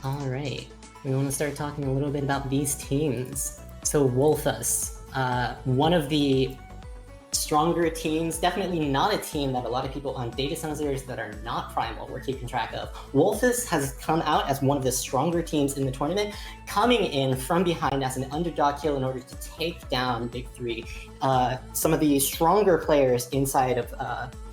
All right, we want to start talking a little bit about these teams. So Wolfas, one of the stronger teams, definitely not a team that a lot of people on data sensors that are not Primal were keeping track of. Wolfas has come out as one of the stronger teams in the tournament, coming in from behind as an underdog kill in order to take down Big Three. Some of the stronger players inside of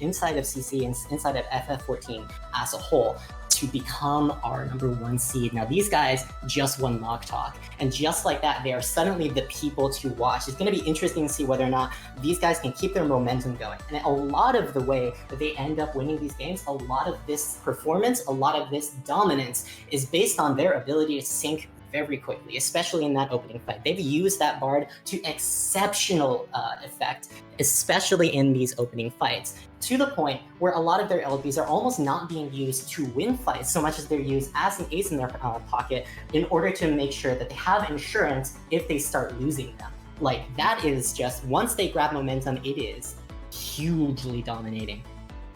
CC and inside of FF14 as a whole, to become our #1 seed. Now, these guys just won Mock Talk, and just like that, they are suddenly the people to watch. It's going to be interesting to see whether or not these guys can keep their momentum going. And a lot of the way that they end up winning these games, a lot of this performance, a lot of this dominance is based on their ability to sync very quickly, especially in that opening fight. They've used that Bard to exceptional effect, especially in these opening fights, to the point where a lot of their LBs are almost not being used to win fights so much as they're used as an ace in their pocket in order to make sure that they have insurance if they start losing them. Like, that is just, once they grab momentum, it is hugely dominating.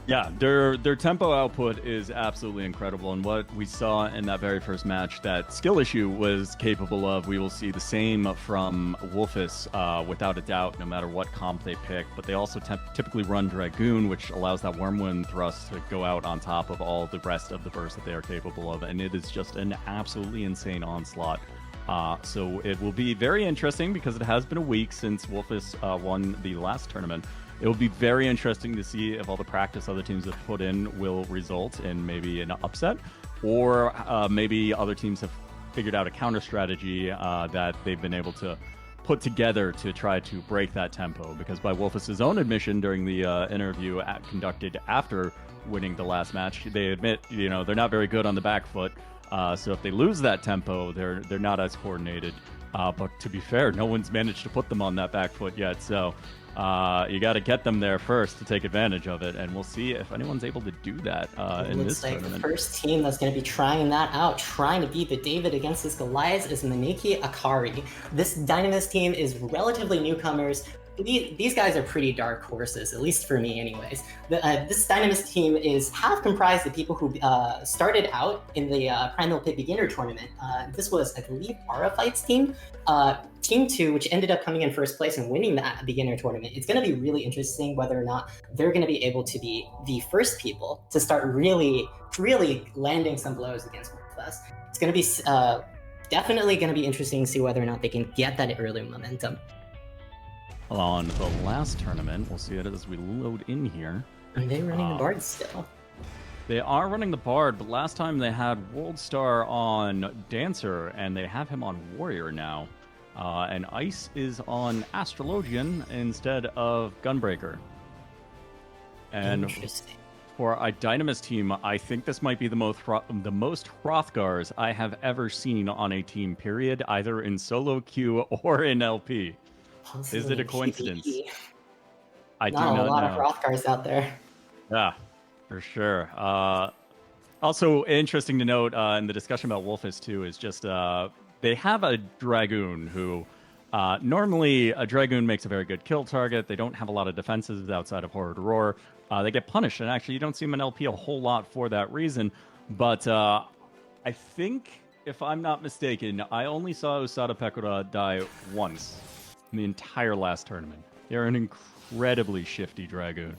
Yeah, their tempo output is absolutely incredible, and what we saw in that very first match that Skill Issue was capable of, we will see the same from Wolfas without a doubt, no matter what comp they pick. But they also typically run Dragoon, which allows that Wormwind thrust to go out on top of all the rest of the burst that they are capable of, and it is just an absolutely insane onslaught. So it will be very interesting because it has been a week since Wolfas won the last tournament. It will be very interesting to see if all the practice other teams have put in will result in maybe an upset, or maybe other teams have figured out a counter strategy that they've been able to put together to try to break that tempo. Because by Wolfas' own admission during the interview conducted after winning the last match, they admit, they're not very good on the back foot. So if they lose that tempo, they're not as coordinated. But to be fair, no one's managed to put them on that back foot yet. So you got to get them there first to take advantage of it, and we'll see if anyone's able to do that in this tournament. The first team that's going to be trying that out, trying to beat the David against this Goliath, is Maneki Akari. This Dynamis team is relatively newcomers. These guys are pretty dark horses, at least for me anyways. This Dynamis team is half comprised of people who started out in the Primal Pit beginner tournament. This was, I believe, Aura Fight's team. Team 2, which ended up coming in first place and winning that beginner tournament. It's going to be really interesting whether or not they're going to be able to be the first people to start really landing some blows against Wolfas. It's going to be definitely going to be interesting to see whether or not they can get that early momentum. On the last tournament, we'll see it as we load in here. Are they running the Bard still? They are running the Bard, but last time they had Worldstar on Dancer, and they have him on Warrior now. And Ice is on Astrologian instead of Gunbreaker. And for a Dynamis team, I think this might be the most Hrothgars I have ever seen on a team, period, either in solo queue or in LP. Possibly. Is it a coincidence? I do not know. A lot of Hrothgars out there. Yeah, for sure. Also interesting to note in the discussion about Wolfas too is just they have a Dragoon who normally a Dragoon makes a very good kill target. They don't have a lot of defenses outside of Horror to Roar. They get punished, and actually you don't see them in LP a whole lot for that reason. But I think, if I'm not mistaken, I only saw Usada Pekora die once in the entire last tournament. They're an incredibly shifty Dragoon.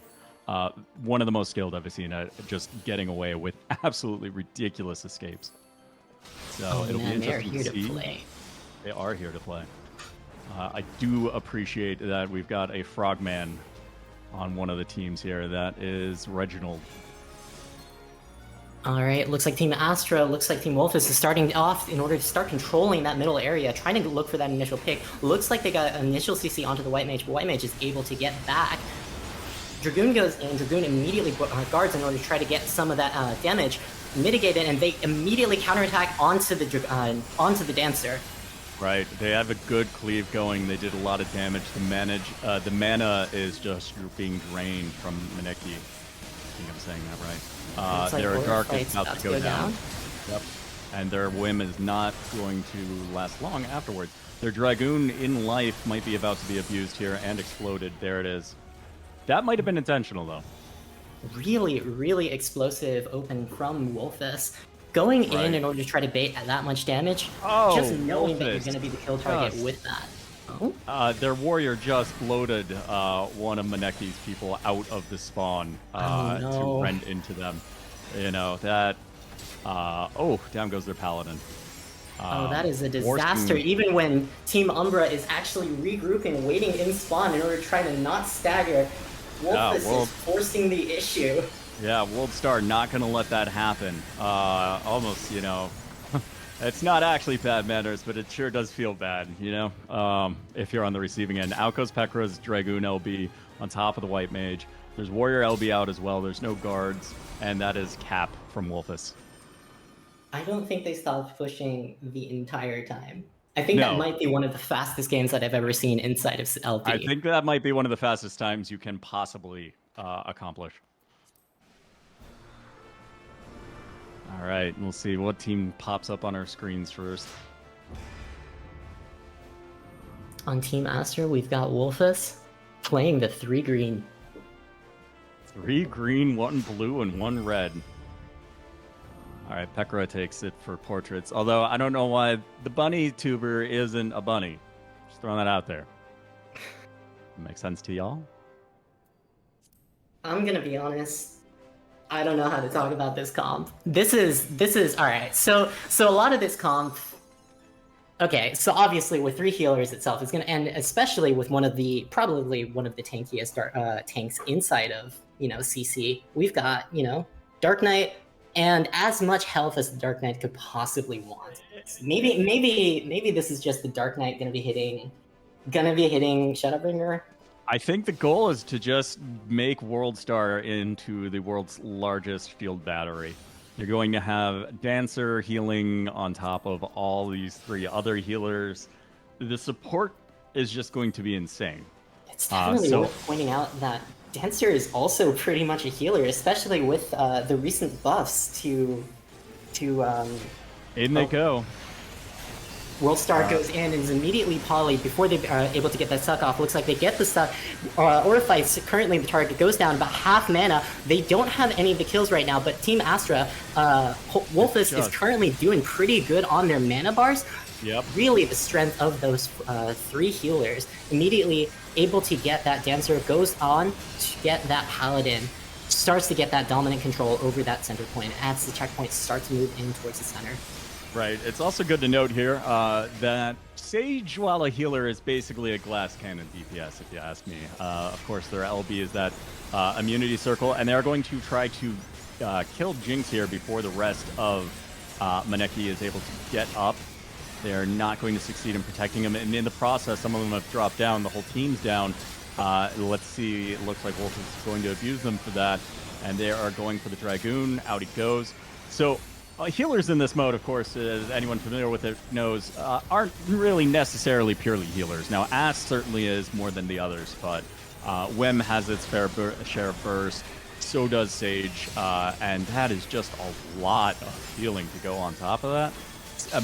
One of the most skilled I've seen at just getting away with absolutely ridiculous escapes. So it'll be interesting to see. They are here to play. I do appreciate that we've got a Frogman on one of the teams here. That is Reginald. All right, looks like Team Astra, looks like Team Wolfas is starting off in order to start controlling that middle area, trying to look for that initial pick. Looks like they got initial CC onto the White Mage, but White Mage is able to get back. Dragoon goes in, Dragoon immediately guards in order to try to get some of that damage mitigated, and they immediately counterattack onto the Dancer. Right, they have a good cleave going. They did a lot of damage to manage. The mana is just being drained from Maneki. I think I'm saying that right. Their Dark is about to go down. Yep. And their whim is not going to last long afterwards. Their Dragoon in life might be about to be abused here and exploded. There it is. That might have been intentional, though. Really explosive open from Wolfas. Going Right. in order to try to bait that much damage, Oh, just knowing that you're Wolfas going to be the kill target just- with that. Oh, Their warrior just loaded one of Maneki's people out of the spawn Oh, to no. rend into them. You know, that... oh, down goes their paladin. Oh, that is a Forcing- disaster. Even when Team Umbra is actually regrouping, waiting in spawn in order to try to not stagger, Wolfas is forcing the issue. Yeah, World Star not going to let that happen. Almost, you know, it's not actually bad manners, but it sure does feel bad, you know, if you're on the receiving end. Out goes Pekra's Dragoon LB on top of the White Mage. There's Warrior LB out as well. There's no guards, and that is Cap from Wolfas. I don't think they stopped pushing the entire time. I think that might be one of the fastest games that I've ever seen inside of LP. I think that might be one of the fastest times you can possibly accomplish. All right, we'll see what team pops up on our screens first. On Team Astra, we've got Wolfas playing the 3 green. 3 green, 1 blue, and 1 red. All right, Pekra takes it for portraits. Although I don't know why the bunny tuber isn't a bunny. Just throwing that out there. Makes sense to y'all? I'm gonna be honest. I don't know how to talk about this comp. This is all right. So a lot of this comp. Okay, so obviously with 3 healers itself, it's gonna end, especially with probably one of the tankiest tanks inside of CC. We've got Dark Knight and as much health as the Dark Knight could possibly want. Maybe this is just the Dark Knight gonna be hitting Shadowbringer. I think the goal is to just make World Star into the world's largest field battery. You're going to have Dancer healing on top of all these 3 other healers. The support is just going to be insane. It's definitely worth pointing out that Dancer is also pretty much a healer, especially with the recent buffs to in they go. World Star goes in and is immediately polyed before they are able to get that suck off. Looks like they get the suck. Orifite's currently the target, goes down about half mana. They don't have any of the kills right now, but Team Astra, Wolfas is currently doing pretty good on their mana bars. Yep. Really the strength of those 3 healers. Immediately able to get that Dancer, goes on to get that Paladin, starts to get that dominant control over that center point. As the checkpoint starts to move in towards the center. Right. It's also good to note here that Sage, while a healer, is basically a glass cannon DPS, if you ask me. Of course, their LB is that immunity circle, and they're going to try to kill Jinx here before the rest of Maneki is able to get up. They're not going to succeed in protecting him, and in the process, some of them have dropped down. The whole team's down. Let's see. It looks like Wolf is going to abuse them for that, and they are going for the Dragoon. Out he goes. So healers in this mode, of course, as anyone familiar with it knows, aren't really necessarily purely healers. Now, Ass certainly is more than the others, but Wem has its fair share of burst. So does Sage, and that is just a lot of healing to go on top of that.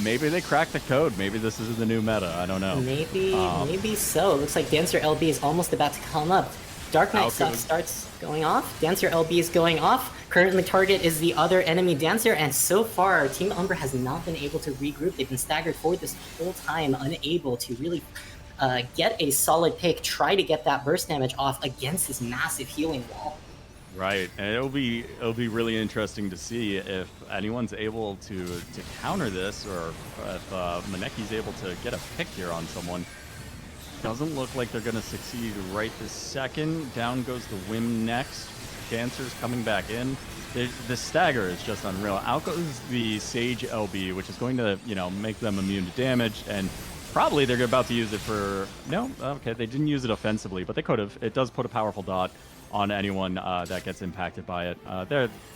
Maybe they cracked the code. Maybe this is the new meta. I don't know. Maybe so. It looks like Dancer LB is almost about to come up. Dark Knight stuff starts going off. Dancer LB is going off. Currently target is the other enemy Dancer, and so far Team Umbra has not been able to regroup. They've been staggered for this whole time, unable to really get a solid pick, try to get that burst damage off against this massive healing wall. Right, and it'll be really interesting to see if anyone's able to counter this, or if Maneki's able to get a pick here on someone. Doesn't look like they're going to succeed right this second. Down goes the Whim next. Dancer's coming back in. The stagger is just unreal. Out goes the Sage LB, which is going to, make them immune to damage, and probably they're about to use it for... No? Okay, they didn't use it offensively, but they could have. It does put a powerful dot on anyone that gets impacted by it.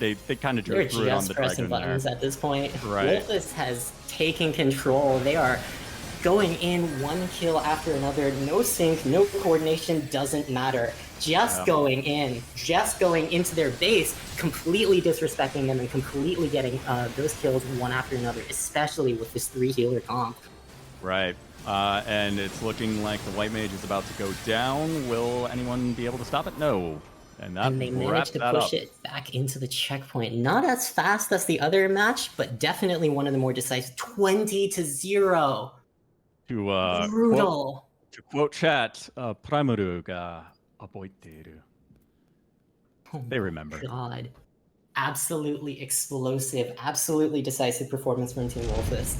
They kind of drew through it on the pressing Dragoon buttons there. at this point. Right. Wolfas has taken control. They are going in one kill after another. No sync, no coordination, doesn't matter. Just going into their base, completely disrespecting them and completely getting those kills one after another, especially with this 3 healer comp. Right. And it's looking like the White Mage is about to go down. Will anyone be able to stop it? No. And that And they managed to push it back into the checkpoint. Not as fast as the other match, but definitely one of the more decisive. 20-0. Brutal. To quote chat, Primaru ga aboiteru. They remember. God. Absolutely explosive, absolutely decisive performance from Team Wolfas.